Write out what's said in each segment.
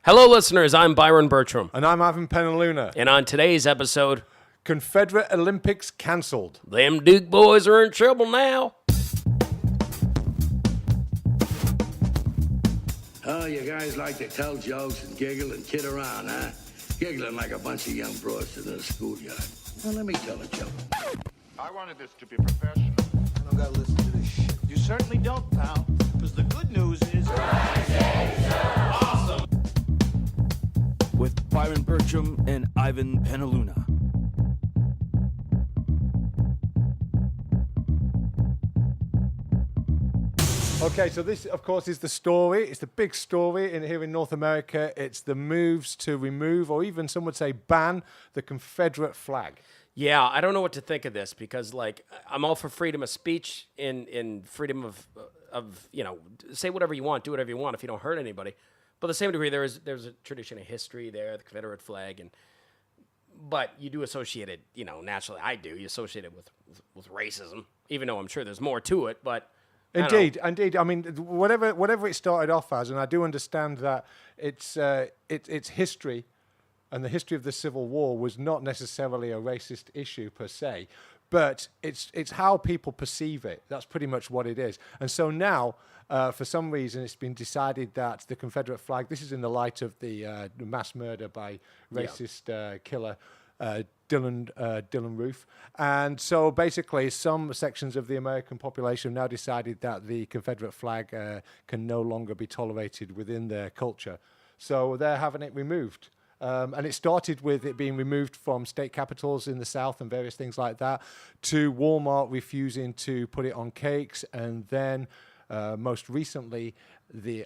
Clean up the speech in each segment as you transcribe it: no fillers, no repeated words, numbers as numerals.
Hello, listeners. I'm Byron Bertram. And I'm Ivan Penaluna. And on today's episode, Confederate Olympics cancelled. Them Duke boys are in trouble now. Oh, you guys like to tell jokes and giggle and kid around, huh? Giggling like a bunch of young broads in a schoolyard. Well, let me tell a joke. I wanted this to be professional. I don't gotta listen to this shit. You certainly don't, pal. Because the good news is... Awesome! With Byron Bertram and Ivan Penaluna. Okay, so this, of course, is the story. It's the big story here in North America. It's the moves to remove, or even some would say ban, the Confederate flag. Yeah, I don't know what to think of this because, like, I'm all for freedom of speech and freedom of say whatever you want, do whatever you want if you don't hurt anybody. But to the same degree, there's a tradition of history there, the Confederate flag, but you do associate it, naturally. I do. You associate it with racism, even though I'm sure there's more to it, but... Indeed. I mean, whatever it started off as, and I do understand that it's history, and the history of the Civil War was not necessarily a racist issue per se, but it's how people perceive it. That's pretty much what it is. And so now, for some reason, it's been decided that the Confederate flag. This is in the light of the mass murder by racist killer. Dylan Roof. And so basically some sections of the American population now decided that the Confederate flag can no longer be tolerated within their culture. So they're having it removed. And it started with it being removed from state capitals in the South and various things like that, to Walmart refusing to put it on cakes. And then most recently,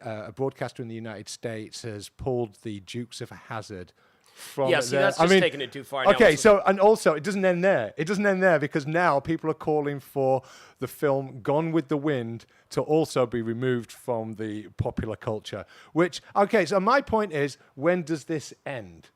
a broadcaster in the United States has pulled the Dukes of Hazzard from that's just taking it too far. Okay, and also it doesn't end there. It doesn't end there because now people are calling for the film Gone with the Wind to also be removed from the popular culture. So my point is, when does this end?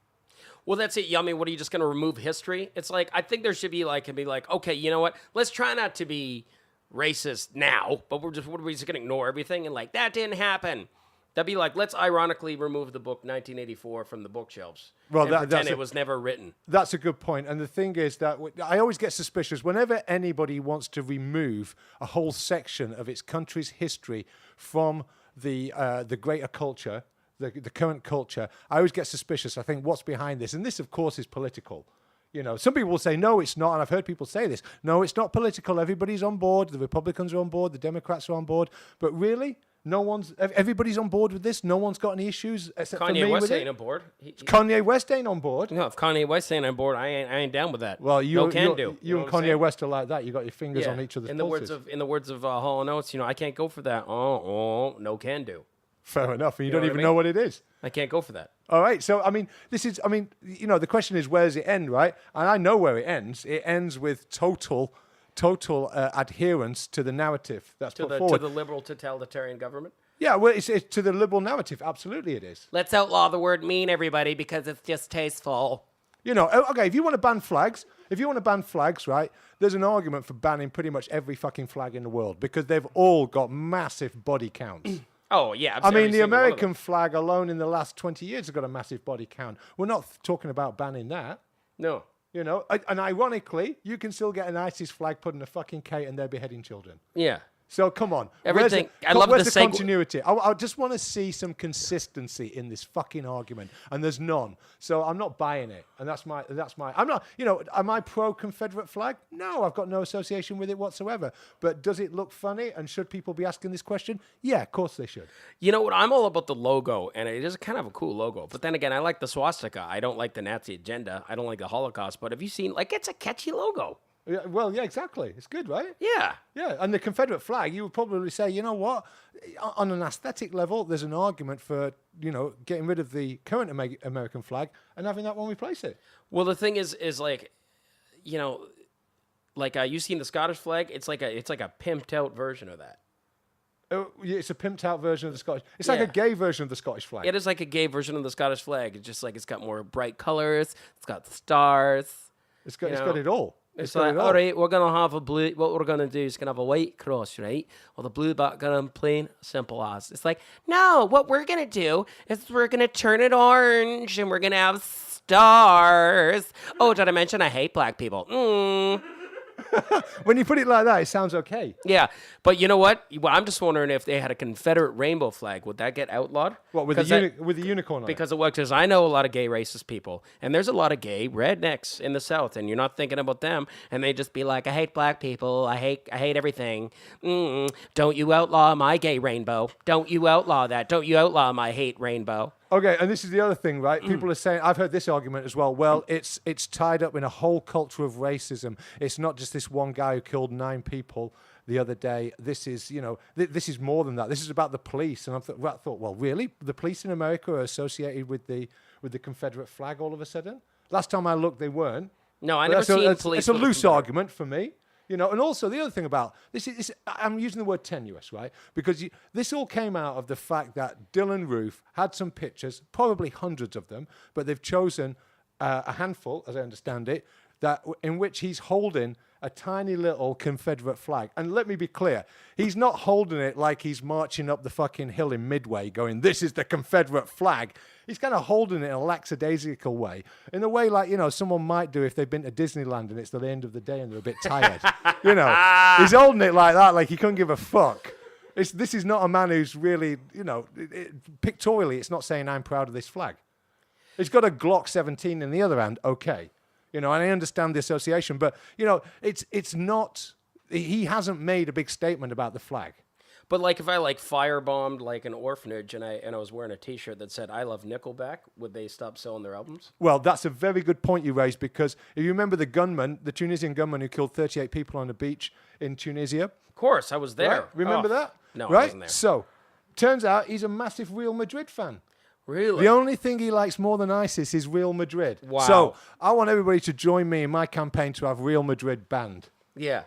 Well, that's it. I mean, what are you just going to remove history? It's like, I think there should be okay, you know what? Let's try not to be racist now, but we're just going to ignore everything and that didn't happen. That'd be like, let's ironically remove the book 1984 from the bookshelves. Well, pretend it was never written. That's a good point. And the thing is that I always get suspicious whenever anybody wants to remove a whole section of its country's history from the greater culture, the current culture. I always get suspicious. I think, what's behind this? And this, of course, is political. Some people will say, no, it's not. And I've heard people say this. No, it's not political. Everybody's on board. The Republicans are on board. The Democrats are on board. But really? Everybody's on board with this. No one's got any issues except for me. Kanye West ain't on board. Kanye West ain't on board. No, if Kanye West ain't on board, I ain't down with that. Well, you and Kanye West are like that. You got your fingers on each other's pulses. In the words of Hall & Oates, I can't go for that. No can do. Fair enough. And you don't even know what it is. I can't go for that. All right. So the question is, where does it end, right? And I know where it ends. It ends with total adherence to the narrative that's put forward. To the liberal totalitarian government? Yeah, well, it's to the liberal narrative. Absolutely it is. Let's outlaw the word mean, everybody, because it's just tasteful. Okay, if you want to ban flags, right, there's an argument for banning pretty much every fucking flag in the world because they've all got massive body counts. Oh, yeah. I mean, the American flag alone in the last 20 years has got a massive body count. We're not talking about banning that. No. And ironically, you can still get an ISIS flag put in a fucking K and they're beheading children. Yeah. So come on. Everything. Where's the continuity? I just want to see some consistency in this fucking argument, and there's none. So I'm not buying it, and that's my. I'm not. Am I pro Confederate flag? No, I've got no association with it whatsoever. But does it look funny? And should people be asking this question? Yeah, of course they should. You know what? I'm all about the logo, and it is kind of a cool logo. But then again, I like the swastika. I don't like the Nazi agenda. I don't like the Holocaust. But have you seen? It's a catchy logo. Yeah, well, yeah, exactly. It's good, right? Yeah. Yeah, and the Confederate flag, you would probably say, you know what? On an aesthetic level, there's an argument for, getting rid of the current American flag and having that one replace it. Well, the thing is you've seen the Scottish flag? It's like a pimped out version of that. Yeah, it's a pimped out version of the Scottish. It's like a gay version of the Scottish flag. It is like a gay version of the Scottish flag. It's just it's got more bright colors. It's got stars. It's got it all. It's got like, it all. all right, we're gonna have a blue. What we're gonna do is gonna have a white cross, right, with a blue background, plain, simple as. It's like, no, what we're gonna do is we're gonna turn it orange, and we're gonna have stars. Oh, did I mention I hate black people? When you put it like that, it sounds okay. Yeah, but you know what? Well, I'm just wondering if they had a Confederate rainbow flag, would that get outlawed? What, with 'Cause with the unicorn on it? Because of what? Because I know a lot of gay racist people, and there's a lot of gay rednecks in the South, and you're not thinking about them, and they just be like, I hate black people, I hate everything. Don't you outlaw my gay rainbow? Don't you outlaw that? Don't you outlaw my hate rainbow? Okay, and this is the other thing, right? People are saying, I've heard this argument as well. Well, it's tied up in a whole culture of racism. It's not just this one guy who killed 9 people the other day. This is, this is more than that. This is about the police. And I thought, well, really? The police in America are associated with the Confederate flag all of a sudden? Last time I looked, they weren't. No, I But never seen police. It's a with a loose Confederate. argument for me. And also the other thing about this is I'm using the word tenuous, right? Because this all came out of the fact that Dylan Roof had some pictures, probably hundreds of them, but they've chosen a handful, as I understand it, in which he's holding a tiny little Confederate flag. And let me be clear, he's not holding it like he's marching up the fucking hill in Midway going, this is the Confederate flag. He's kind of holding it in a lackadaisical way, in a way like, someone might do if they've been to Disneyland and it's the end of the day and they're a bit tired. He's holding it like that, like he couldn't give a fuck. This is not a man who's really, pictorially, it's not saying I'm proud of this flag. He's got a Glock 17 in the other hand, okay. And I understand the association, but, it's not, he hasn't made a big statement about the flag. But like if I firebombed like an orphanage and I was wearing a T-shirt that said I love Nickelback, would they stop selling their albums? Well, that's a very good point you raised, because if you remember the Tunisian gunman who killed 38 people on a beach in Tunisia. Of course, I was there. Right? Remember that? No, right? I wasn't there. So, turns out he's a massive Real Madrid fan. Really? The only thing he likes more than ISIS is Real Madrid. Wow. So, I want everybody to join me in my campaign to have Real Madrid banned. Yeah.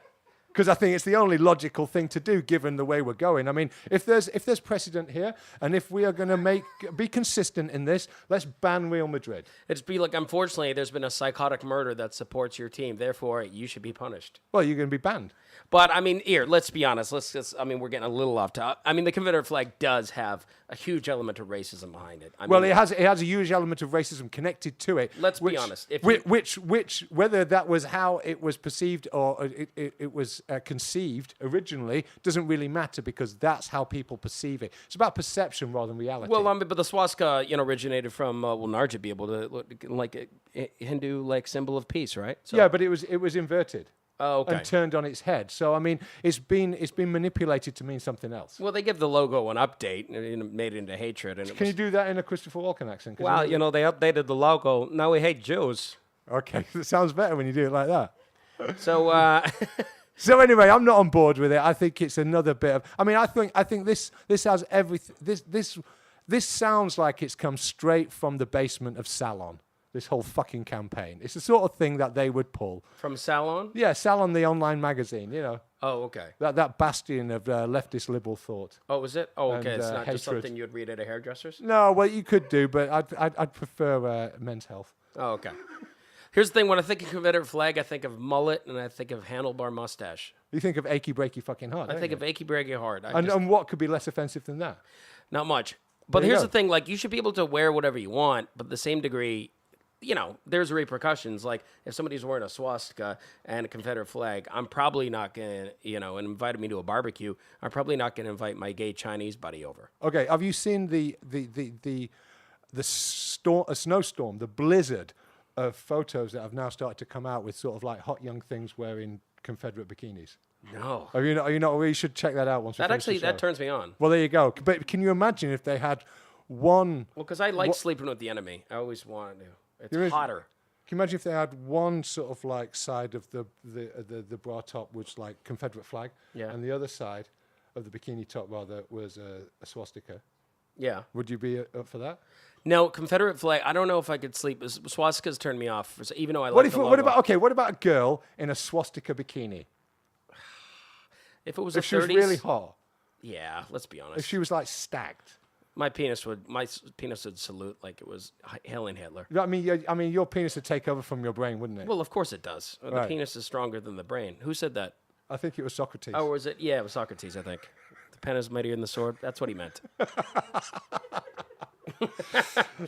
Because I think it's the only logical thing to do, given the way we're going. I mean, if there's precedent here, and if we are going to be consistent in this, let's ban Real Madrid. It's be like, unfortunately, there's been a psychotic murder that supports your team. Therefore, you should be punished. Well, you're going to be banned. But, I mean, here, let's be honest. We're getting a little off topic. I mean, the Confederate flag does have a huge element of racism behind it. I mean, It has a huge element of racism connected to it. Let's be honest. Which whether that was how it was perceived or it was conceived originally doesn't really matter, because that's how people perceive it. It's about perception rather than reality. Well, but the swastika, originated from Narja be able to look like a Hindu symbol of peace, right? So, yeah, but it was inverted. Oh, okay. And turned on its head. So I mean, it's been manipulated to mean something else. Well, they give the logo an update and made it into hatred. And Can you do that in a Christopher Walken accent? Well, they updated the logo. Now we hate Jews. Okay, it sounds better when you do it like that. So, So anyway, I'm not on board with it. I think it's another bit of. I mean, I think this has everything. This sounds like it's come straight from the basement of Salon. This whole fucking campaign. It's the sort of thing that they would pull from Salon. Yeah, Salon, the online magazine. Oh, okay. That bastion of leftist liberal thought. Oh, is it? Oh, okay. And, It's not hatred. just something you'd read at a hairdresser's. No, well, you could do, but I'd prefer Men's Health. Oh, okay. Here's the thing: when I think of Confederate flag, I think of mullet and I think of handlebar mustache. You think of achy breaky fucking heart. I think of achy breaky heart. And what could be less offensive than that? Not much. But There you here's go. the thing: you should be able to wear whatever you want, but the same degree. There's repercussions. Like, if somebody's wearing a swastika and a Confederate flag, I'm probably not going to, and invited me to a barbecue, I'm probably not going to invite my gay Chinese buddy over. Okay, have you seen the storm, a snowstorm, the blizzard of photos that have now started to come out with sort of like hot young things wearing Confederate bikinis? No. Are you not? Well, you should check that out once. That turns me on. Well, there you go. But can you imagine if they had one? Well, because I like sleeping with the enemy. I always wanted to. It's hotter. Can you imagine if they had one sort of like side of the bra top was like Confederate flag, Yeah. and the other side of the bikini top rather was a swastika? Yeah. Would you be up for that? No, Confederate flag. I don't know if I could sleep. Swastikas turn me off, even though I like the logo. What about a girl in a swastika bikini? If it was If the she was 30s, really hot, yeah, let's be honest. if she was like stacked. My penis would salute like it was hailing Hitler. I mean, your penis would take over from your brain, wouldn't it? Well, of course it does. The Right. penis is stronger than the brain. Who said that? I think it was Socrates. Oh, was it? Yeah, it was Socrates, I think. The pen is mightier than the sword. That's what he meant.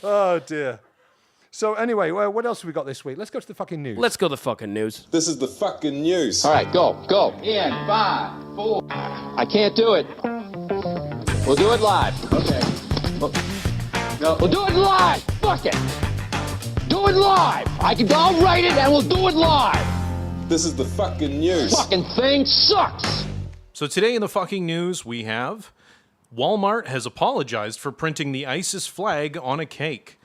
Oh, dear. So anyway, well, what else have we got this week? Let's go to the fucking news. Let's go to the fucking news. This is the fucking news. All right, go. In 5, 4. I can't do it. We'll do it live. Okay. We'll do it live. Fuck it. Do it live. I'll write it and we'll do it live. This is the fucking news. Fucking thing sucks. So today in the fucking news, we have Walmart has apologized for printing the ISIS flag on a cake.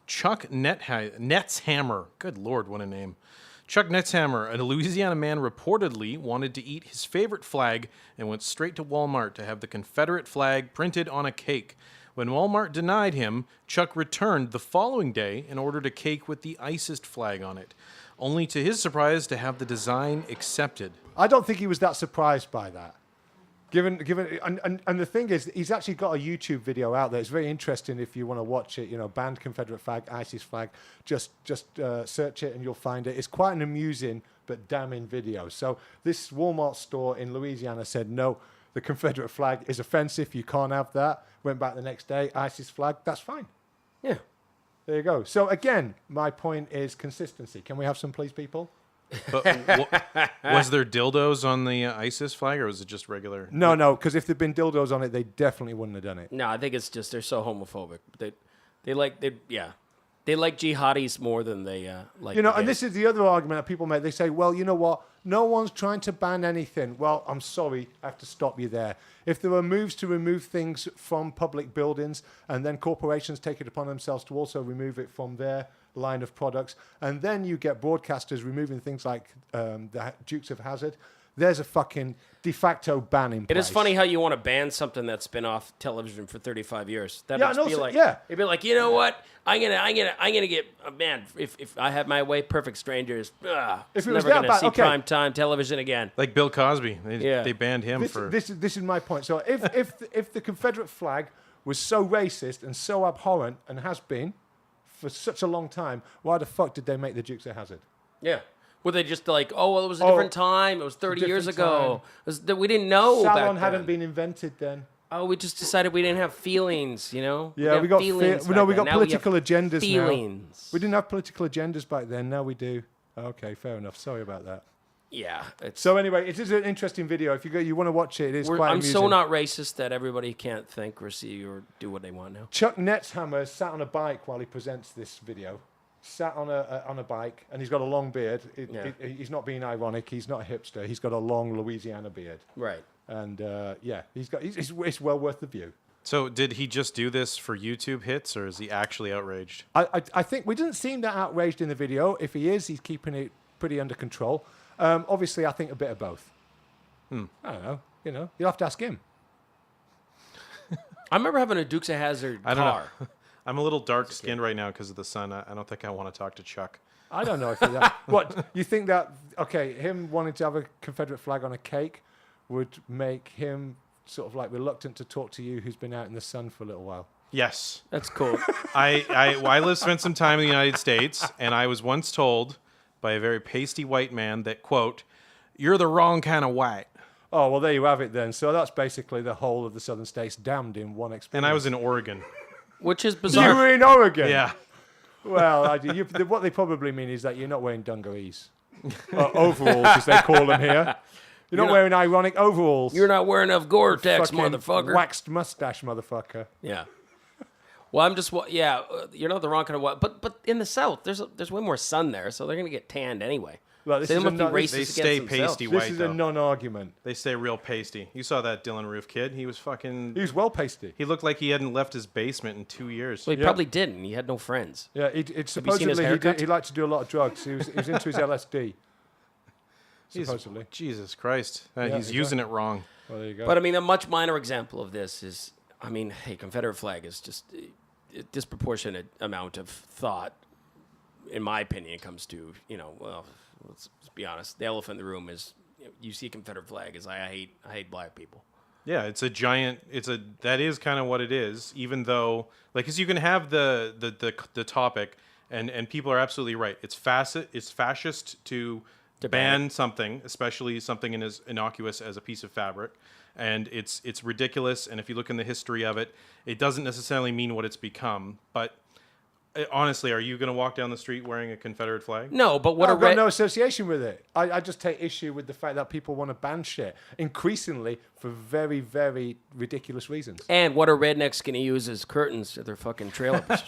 Chuck Netzhammer, good lord, what a name. Chuck Netzhammer, a Louisiana man, reportedly wanted to eat his favorite flag and went straight to Walmart to have the Confederate flag printed on a cake. When Walmart denied him, Chuck returned the following day and ordered a cake with the ISIS flag on it, only to his surprise to have the design accepted. I don't think he was that surprised by that. And the thing is, he's actually got a YouTube video out there. It's very interesting if you want to watch it. You know, banned Confederate flag, ISIS flag. Just search it and you'll find it. It's quite an amusing but damning video. So this Walmart store in Louisiana said, no, the Confederate flag is offensive. You can't have that. Went back the next day, ISIS flag. That's fine. Yeah. There you go. So again, my point is consistency. Can we have some, please, people? But was there dildos on the ISIS flag, or was it just regular? No, because if there'd been dildos on it, they definitely wouldn't have done it. No, I think it's just they're so homophobic. They like jihadis more than they like. You know, the and gays. this is the other argument that people make. They say, well, you know what? No one's trying to ban anything. Well, I'm sorry, I have to stop you there. If there are moves to remove things from public buildings and then corporations take it upon themselves to also remove it from their line of products, and then you get broadcasters removing things like the Dukes of Hazzard, there's a fucking de facto ban in place. It is funny how you want to ban something that's been off television for 35 years. That Yeah, must and be also- like, yeah. It'd be like, you know what? I'm gonna get man. If I had my way, Perfect Strangers. If it Never was that gonna bad, see okay. primetime television again. Like Bill Cosby, they banned him for. This is my point. So if the Confederate flag was so racist and so abhorrent and has been for such a long time, why the fuck did they make the Dukes of Hazzard? Yeah. Were they just like, oh, well, it was a different time. It was 30 years different ago. time. We didn't know back Salon then. hadn't been invented then. Oh, we just decided we didn't have feelings, you know? Yeah, we got feelings. we back got then. Now we have political agendas feelings. now. We didn't have political agendas back then. Now we do. Okay, fair enough. Sorry about that. Yeah. So anyway, it is an interesting video. If you want to watch it, it is quite I'm amusing. so not racist that everybody can't think or see or do what they want now. Chuck Netzhammer sat on a bike while he presents this video. Sat on a bike, and he's got a long beard. He's not being ironic. He's not a hipster. He's got a long Louisiana beard. Right. And it's well worth the view. So did he just do this for YouTube hits, or is he actually outraged? I think we didn't seem that outraged in the video. If he is, he's keeping it pretty under control. Obviously, I think a bit of both. I don't know. You know, you'll have to ask him. I remember having a Dukes of Hazzard car. I don't know. I'm a little dark-skinned right now because of the sun. I don't think I want to talk to Chuck. I don't know if that. What you think that? Okay, him wanting to have a Confederate flag on a cake would make him sort of like reluctant to talk to you, who's been out in the sun for a little while. Yes. That's cool. I spent some time in the United States, and I was once told by a very pasty white man that, quote, "You're the wrong kind of white." Oh, well, there you have it then. So that's basically the whole of the southern states damned in one experience. And I was in Oregon. Which is You bizarre. were in Oregon? Yeah. Well, what they probably mean is that you're not wearing dungarees. Overalls, as they call them here. You're not wearing ironic overalls. You're not wearing enough Gore-Tex, Fucking motherfucker. waxed mustache, motherfucker. Yeah. Well, I'm just you're not the wrong kind of what, but in the South, there's way more sun there, so they're gonna get tanned anyway. Look, this They is must be a racist They against stay themselves. pasty This white, is though. a non-argument. They stay real pasty. You saw that Dylan Roof kid. He was fucking... He was well pasty. He looked like he hadn't left his basement in 2 years. Well, he Yeah. probably didn't. He had no friends. Yeah, seen his supposedly haircut? he liked to do a lot of drugs. He was into his LSD. Supposedly. Jesus Christ. Yeah, He's using it wrong. Well, there you go. But I mean, a much minor example of this is, hey, Confederate flag is just a disproportionate amount of thought, in my opinion, comes to, let's be honest. The elephant in the room is, you see a Confederate flag is I hate black people. Yeah, it's a giant. That is kind of what it is. Even though, like, because you can have the topic, and people are absolutely right. It's fascist to ban something, especially something as innocuous as a piece of fabric, and it's ridiculous. And if you look in the history of it, it doesn't necessarily mean what it's become. But honestly, are you going to walk down the street wearing a Confederate flag? No, but what I've got no association with it. I just take issue with the fact that people want to ban shit increasingly for very, very ridiculous reasons. And what are rednecks going to use as curtains to their fucking trailers?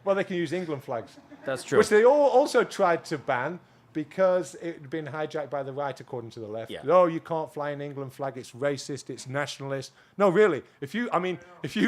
Well, they can use England flags. That's true. Which they also tried to ban because it had been hijacked by the right, according to the left. Yeah. Oh, you can't fly an England flag. It's racist. It's nationalist. No, really. If you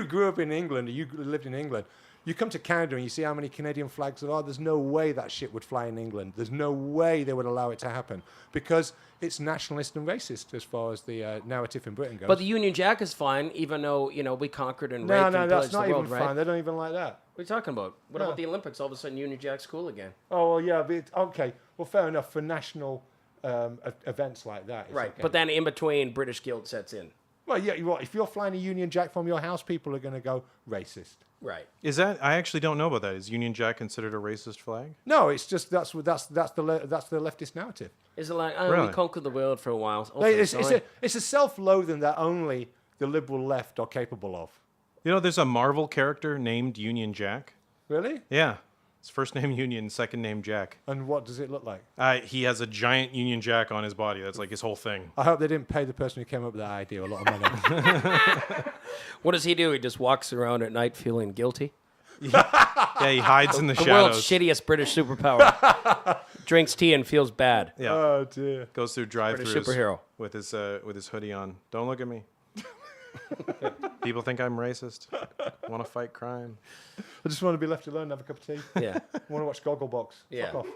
grew up in England, or you lived in England, you come to Canada and you see how many Canadian flags there are. There's no way that shit would fly in England. There's no way they would allow it to happen because it's nationalist and racist as far as the narrative in Britain goes. But the Union Jack is fine, even though we conquered and raped and that's pillaged not the world, even right? fine. They don't even like that. What are you talking about? What No. about the Olympics? All of a sudden, Union Jack's cool again. Oh, well, yeah. But okay. Well, fair enough for national events like that. It's Right, okay. but then in between, British guilt sets in. Well, yeah. If you're flying a Union Jack from your house, people are going to go racist. Right. Is that? I actually don't know about that. Is Union Jack considered a racist flag? No, it's just that's the leftist narrative. Is it like, Really? we conquered the world for a while? Oh, It's sorry. a self-loathing that only the liberal left are capable of. You know, there's a Marvel character named Union Jack. Really? Yeah. His first name Union, second name Jack. And what does it look like? He has a giant Union Jack on his body. That's like his whole thing. I hope they didn't pay the person who came up with that idea a lot of money. What does he do? He just walks around at night feeling guilty? Yeah, he hides in the The shadows. world's shittiest British superpower. Drinks tea and feels bad. Yeah. Oh dear. Goes through drive-throughs superhero. with his hoodie on. Don't look at me. People think I'm racist. Want to fight crime. I just want to be left alone and have a cup of tea. Yeah. I want to watch Gogglebox. Yeah. Fuck off.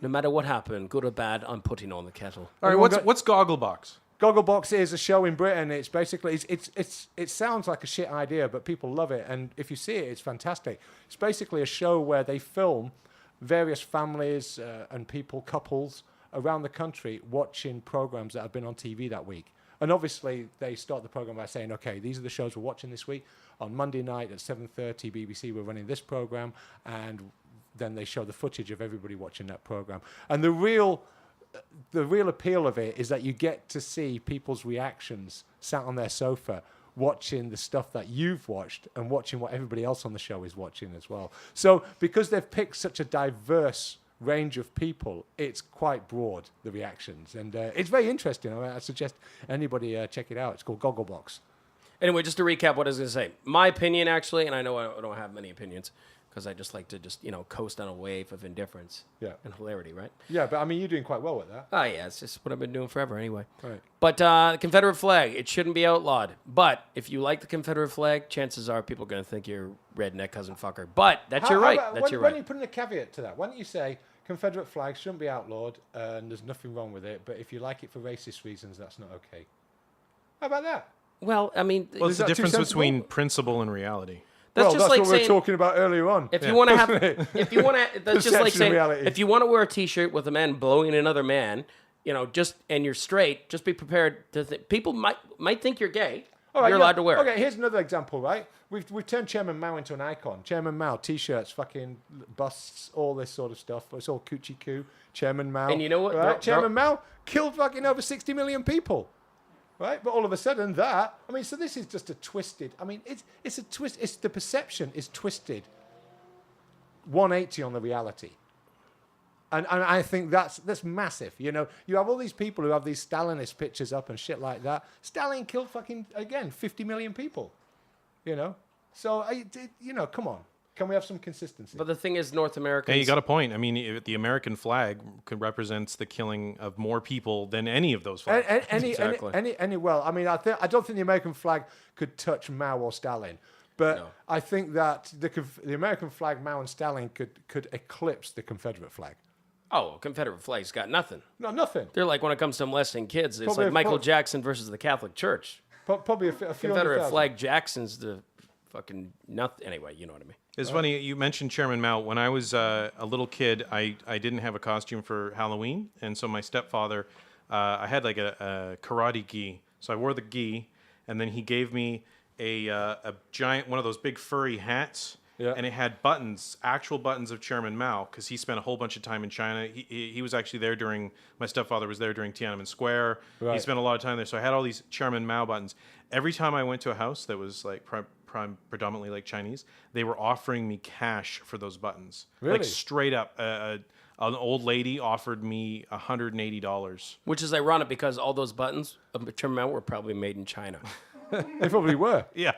No matter what happened, good or bad, I'm putting on the kettle. All right, what's Gogglebox? Gogglebox is a show in Britain. It's basically it sounds like a shit idea, but people love it, and if you see it, it's fantastic. It's basically a show where they film various families and people, couples around the country watching programs that have been on TV that week. And obviously, they start the program by saying, "Okay, these are the shows we're watching this week. On Monday night at 7:30 BBC, we're running this program," and then they show the footage of everybody watching that program. And the real appeal of it is that you get to see people's reactions sat on their sofa watching the stuff that you've watched and watching what everybody else on the show is watching as well. So because they've picked such a diverse range of people, it's quite broad, the reactions. And it's very interesting. I suggest anybody check it out. It's called Gogglebox. Anyway, just to recap what I was going to say. My opinion, actually, and I know I don't have many opinions, because I just like to coast on a wave of indifference and hilarity, right? Yeah, but I mean, you're doing quite well with that. Oh, yeah, it's just what I've been doing forever anyway. Right. But the Confederate flag, it shouldn't be outlawed. But if you like the Confederate flag, chances are people are going to think you're redneck cousin fucker. But that's your right. That's your Why right. don't you put in a caveat to that? Why don't you say Confederate flag shouldn't be outlawed and there's nothing wrong with it, but if you like it for racist reasons, that's not okay. How about that? Well, I mean, Well, it's the that too difference sensible? between principle and reality. that's just like what we saying, were talking about earlier on. if you want to have, if you want to, that's just like Perception saying, of reality. if you want to wear a T-shirt with a man blowing another man, and you're straight, just be prepared to think. People might think you're gay. All right, You're allowed to wear it. Okay, here's another example, right? We've turned Chairman Mao into an icon. Chairman Mao, T-shirts, fucking busts, all this sort of stuff. It's all coochie coo. Chairman Mao. And you know what? Right? Chairman Mao killed fucking over 60 million people. Right? But all of a sudden so this is just a twisted, it's a twist, it's the perception is twisted 180 on the reality. And I think that's massive. You have all these people who have these Stalinist pictures up and shit like that. Stalin killed fucking, again, 50 million people. So, come on. Can we have some consistency? But the thing is, North Americans. Hey, you got a point. I mean, the American flag represents the killing of more people than any of those flags. Exactly. I don't think the American flag could touch Mao or Stalin. But No. I think that the American flag, Mao and Stalin, could eclipse the Confederate flag. Oh, Confederate flag's got nothing. No, nothing. They're like, when it comes to molesting kids, it's Probably like a Michael quote. Jackson versus the Catholic Church. Probably a few Confederate 100,000. flag Jackson's the fucking nothing. Anyway, you know what I mean. It's funny, you mentioned Chairman Mao. When I was a little kid, I didn't have a costume for Halloween. And so my stepfather, I had like a karate gi. So I wore the gi. and then he gave me a giant one of those big furry hats. Yeah. And it had buttons, actual buttons of Chairman Mao, because he spent a whole bunch of time in China. He was actually there during, my stepfather was there during Tiananmen Square. Right. He spent a lot of time there. So I had all these Chairman Mao buttons. Every time I went to a house that was like predominantly like Chinese, they were offering me cash for those buttons. Really? Like straight up. An old lady offered me $180. Which is ironic because all those buttons of Chairman Mao were probably made in China. They probably were. Yeah.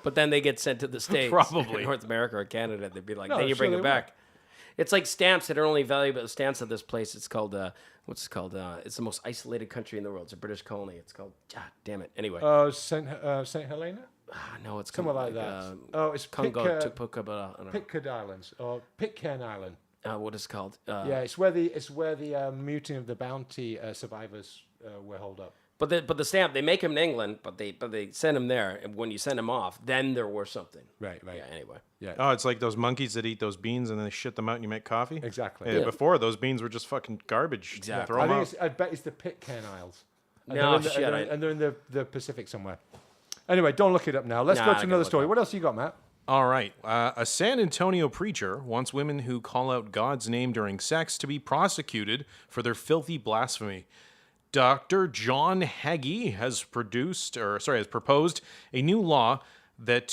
But then they get sent to the States, Probably. North America or Canada. They'd be like, No, then you bring sure it they back. It's like stamps that are only valuable. Stamps of this place. It's called what's it called? It's the most isolated country in the world. It's a British colony. It's called. God damn it. Anyway. Saint Helena. No, it's Somewhere called like that. It's Congo, Pitcairn, I don't know. Pitcairn Islands or Pitcairn Island. What is it called? Yeah, it's where the mutiny of the Bounty survivors were holed up. But the stamp, they make them in England, but they send them there, and when you send them off, then they're worth something. Right. Yeah. Anyway. Yeah. Oh, it's like those monkeys that eat those beans and then they shit them out and you make coffee? Exactly. Yeah, Yeah. Before, those beans were just fucking garbage. Exactly. Throw 'em out. I bet it's the Pitcairn Isles. And No, they're in shit, and they're in the Pacific somewhere. Anyway, don't look it up now. Let's Nah, go I to can another look story. up. What else you got, Matt? All right. A San Antonio preacher wants women who call out God's name during sex to be prosecuted for their filthy blasphemy. Dr. John Hagee has proposed a new law that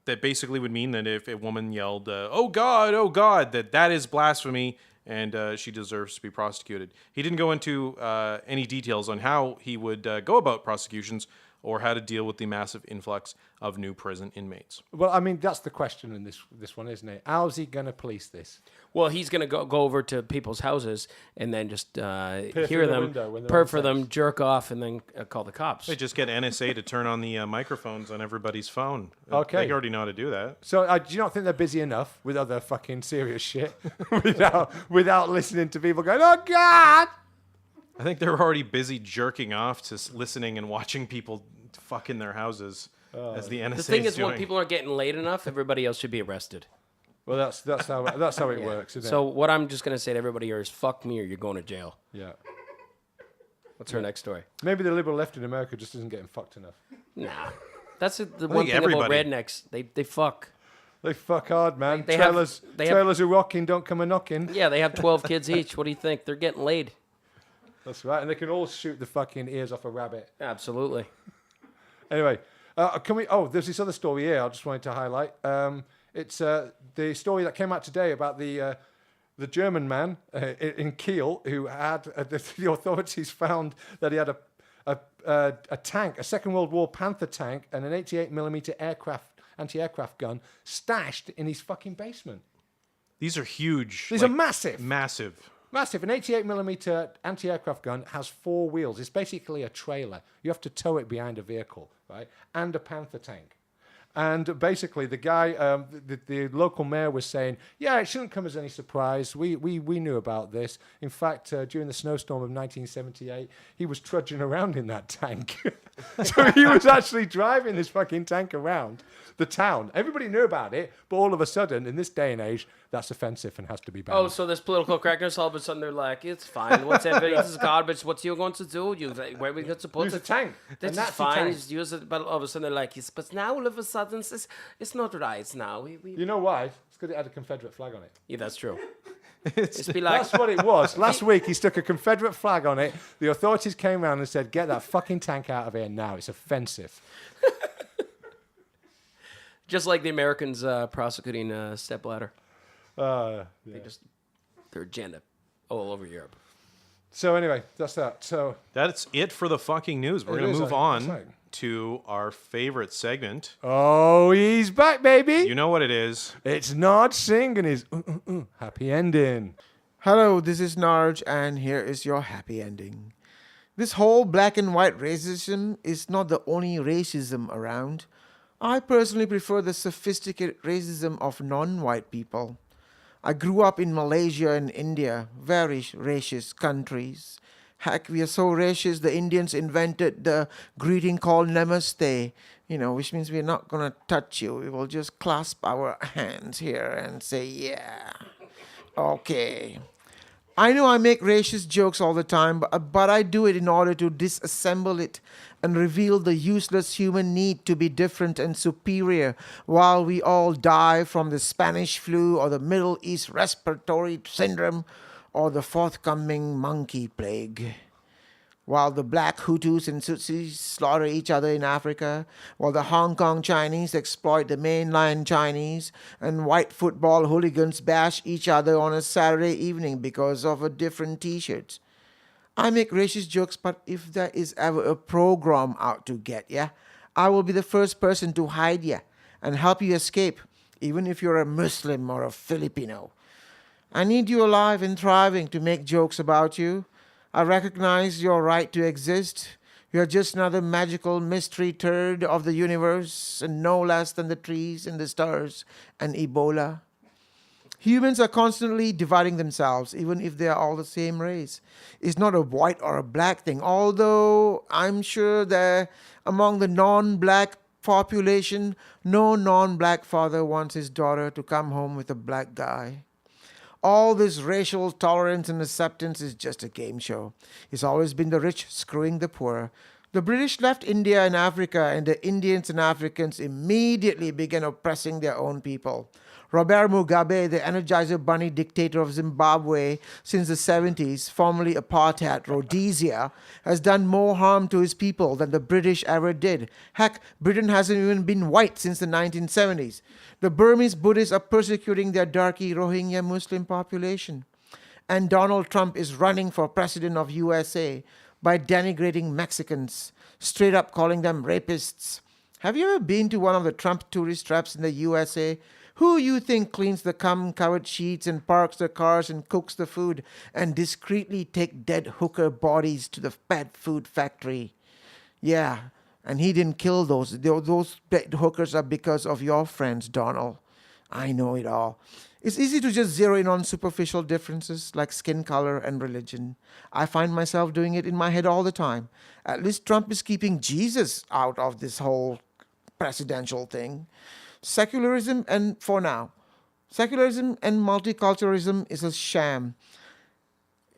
that basically would mean that if a woman yelled, "Oh God," that is blasphemy and she deserves to be prosecuted. He didn't go into any details on how he would go about prosecutions or how to deal with the massive influx of new prison inmates. Well, I mean, that's the question in this one, isn't it? How's he going to police this? Well, he's going to go over to people's houses and then just hear through the them, window when they're purr on for sex. them, jerk off, and then call the cops. They just get NSA to turn on the microphones on everybody's phone. Okay. They already know how to do that. So do you not think they're busy enough with other fucking serious shit without listening to people going, "Oh God"? I think they're already busy jerking off to listening and watching people fuck in their houses as the NSA The thing is, doing. when people aren't getting laid enough, everybody else should be arrested. Well, that's how it works, isn't So what I'm just going to say to everybody here is, fuck me or you're going to jail. it? Yeah. What's her next story? Maybe the liberal left in America just isn't getting fucked enough. Nah. That's the one think thing everybody- about rednecks. They fuck. They fuck hard, man. They have- trailers are rocking, don't come a knocking. Yeah, they have 12 kids each. What do you think? They're getting laid. That's right. And they can all shoot the fucking ears off a rabbit. Absolutely. Anyway, there's this other story here I just wanted to highlight. It's the story that came out today about the German man in Kiel who had the authorities found that he had a tank, a Second World War Panther tank, and an 88mm anti-aircraft gun stashed in his fucking basement. These are huge. These are massive. Massive. Massive. An 88mm anti-aircraft gun has 4 wheels. It's basically a trailer. You have to tow it behind a vehicle, right? And a Panther tank. And basically, the guy, the local mayor was saying, yeah, it shouldn't come as any surprise. We knew about this. In fact, during the snowstorm of 1978, he was trudging around in that tank. So he was actually driving this fucking tank around the town. Everybody knew about it, but all of a sudden, in this day and age, that's offensive and has to be banned. Oh, so this political correctness, all of a sudden they're like, it's fine. What's that? This is garbage. What's you going to do? Where we going to put Use it? a tank. This A is Nazi fine. tank. Just use it. But all of a sudden they're like, yes, but now all of a sudden it's not right now. You know why? It's because it had a Confederate flag on it. Yeah, that's true. It's be like, That's what it was. Last week, he stuck a Confederate flag on it. The authorities came around and said, get that fucking tank out of here now. It's offensive. just like the Americans prosecuting stepladder. Yeah. Their agenda all over Europe. So anyway, that's that. So That's it for the fucking news. We're It going is, to move I- on it's like- to our favorite segment. oh, he's back, baby. You know what it is. It's Nard Singh and his happy ending. Hello, this is Narj, and here is your happy ending. This whole black and white racism is not the only racism around. I personally prefer the sophisticated racism of non-white people. I grew up in Malaysia and India, very racist countries. Heck, we are so racist, the Indians invented the greeting called Namaste, which means we're not going to touch you. We will just clasp our hands here and say, yeah, okay. I know I make racist jokes all the time, but I do it in order to disassemble it and reveal the useless human need to be different and superior while we all die from the Spanish flu or the Middle East respiratory syndrome or the forthcoming monkey plague. While the black Hutus and Tutsis slaughter each other in Africa, while the Hong Kong Chinese exploit the mainland Chinese, and white football hooligans bash each other on a Saturday evening because of a different t-shirts. I make racist jokes, but if there is ever a program out to get ya, I will be the first person to hide ya and help you escape, even if you're a Muslim or a Filipino. I need you alive and thriving to make jokes about you. I recognize your right to exist. You're just another magical mystery turd of the universe, and no less than the trees and the stars and Ebola. Humans are constantly dividing themselves, even if they are all the same race. It's not a white or a black thing, although I'm sure that among the non-black population, no non-black father wants his daughter to come home with a black guy. All this racial tolerance and acceptance is just a game show. It's always been the rich screwing the poor. The British left India and Africa, and the Indians and Africans immediately began oppressing their own people. Robert Mugabe, the Energizer Bunny dictator of Zimbabwe since the 70s, formerly apartheid Rhodesia, has done more harm to his people than the British ever did. Heck, Britain hasn't even been white since the 1970s. The Burmese Buddhists are persecuting their darky Rohingya Muslim population. And Donald Trump is running for president of USA by denigrating Mexicans, straight up calling them rapists. Have you ever been to one of the Trump tourist traps in the USA? Who you think cleans the cum-covered sheets and parks the cars and cooks the food and discreetly take dead hooker bodies to the pet food factory? Yeah, and he didn't kill those. Those dead hookers are because of your friends, Donald. I know it all. It's easy to just zero in on superficial differences like skin color and religion. I find myself doing it in my head all the time. At least Trump is keeping Jesus out of this whole presidential thing. Secularism and multiculturalism is a sham.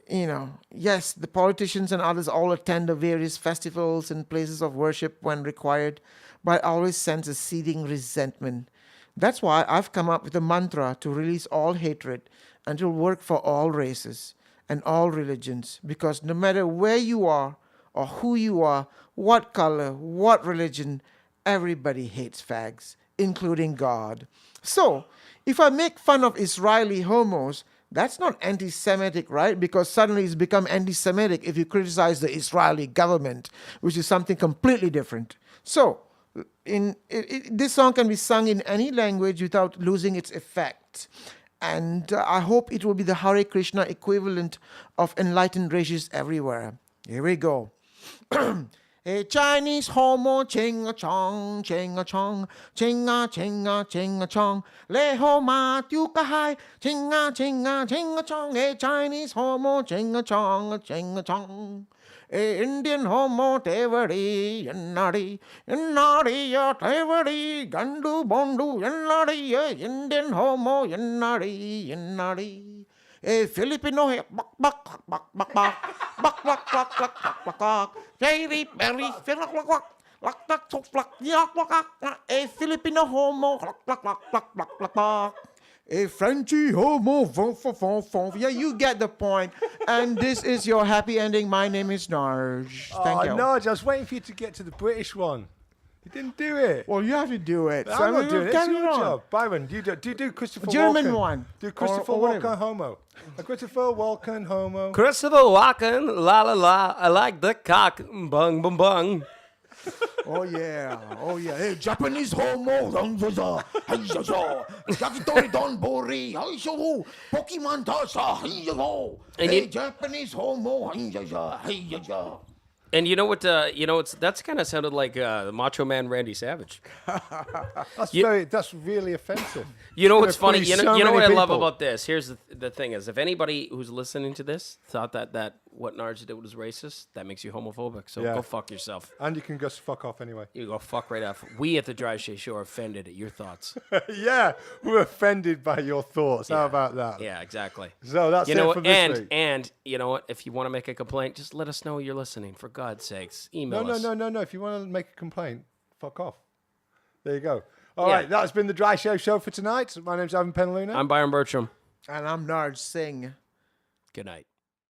Yes, the politicians and others all attend the various festivals and places of worship when required, but I always sense a seething resentment. That's why I've come up with a mantra to release all hatred and to work for all races and all religions, because no matter where you are or who you are, what color, what religion, everybody hates fags, including God. So, if I make fun of Israeli homos, that's not anti-Semitic, right? Because suddenly it's become anti-Semitic if you criticize the Israeli government, which is something completely different. So, this song can be sung in any language without losing its effect. And I hope it will be the Hare Krishna equivalent of enlightened racists everywhere. Here we go. A Chinese homo ching-a-chong, ching-a-chong, ching-a-ching-a, ching-a-chong. Le homa tu-ka-hai, ching-a-ching-a, ching-a-chong. A Chinese homo ching-a-chong, ching-a-chong. A Indian homo tevari, yannari, yannari, ya tevari, gandu bondu, yannari, ya Indian homo, yannari, yannari. A Filipino, bak bak bak bak bak bak bak bak bak bak bak. Jerry berry, filak lak lak lak lak sok lak yak lak. A Filipino homo, lak lak lak lak lak lak lak. A Frenchy homo, von von von von. Yeah, you get the point. And this is your happy ending. My name is Narj. Thank you. Narj, I was waiting for you to get to the British one. You didn't do it. Well, you have to do it. I'm not doing it. It's your job. Byron, do Christopher German Walken. one. Do Christopher Walken homo. Christopher Walken homo. Christopher Walken, la la la. I like the cock, bung bung bung. Oh yeah. Hey, Japanese homo, Yakitori don bori, Pokemon Tasha, hey, Japanese homo, And you know what? That's kind of sounded like the Macho Man Randy Savage. That's really offensive. You know what's funny? You know what I love about this? Here's the thing: is if anybody who's listening to this thought that what Narge did was racist, that makes you homophobic. So Yeah. go fuck yourself. And you can just fuck off anyway. You go fuck right off. We at the Dry Shea Show are offended at your thoughts. Yeah, we're offended by your thoughts. How about that? Yeah, exactly. So that's You know it what? for this week. And you know what? If you want to make a complaint, just let us know you're listening. For God's sakes, email us. No. If you want to make a complaint, fuck off. There you go. All Yeah. right, that's been the Dry Show for tonight. My name's Ivan Penaluna. I'm Byron Bertram. And I'm Narj Singh. Good night.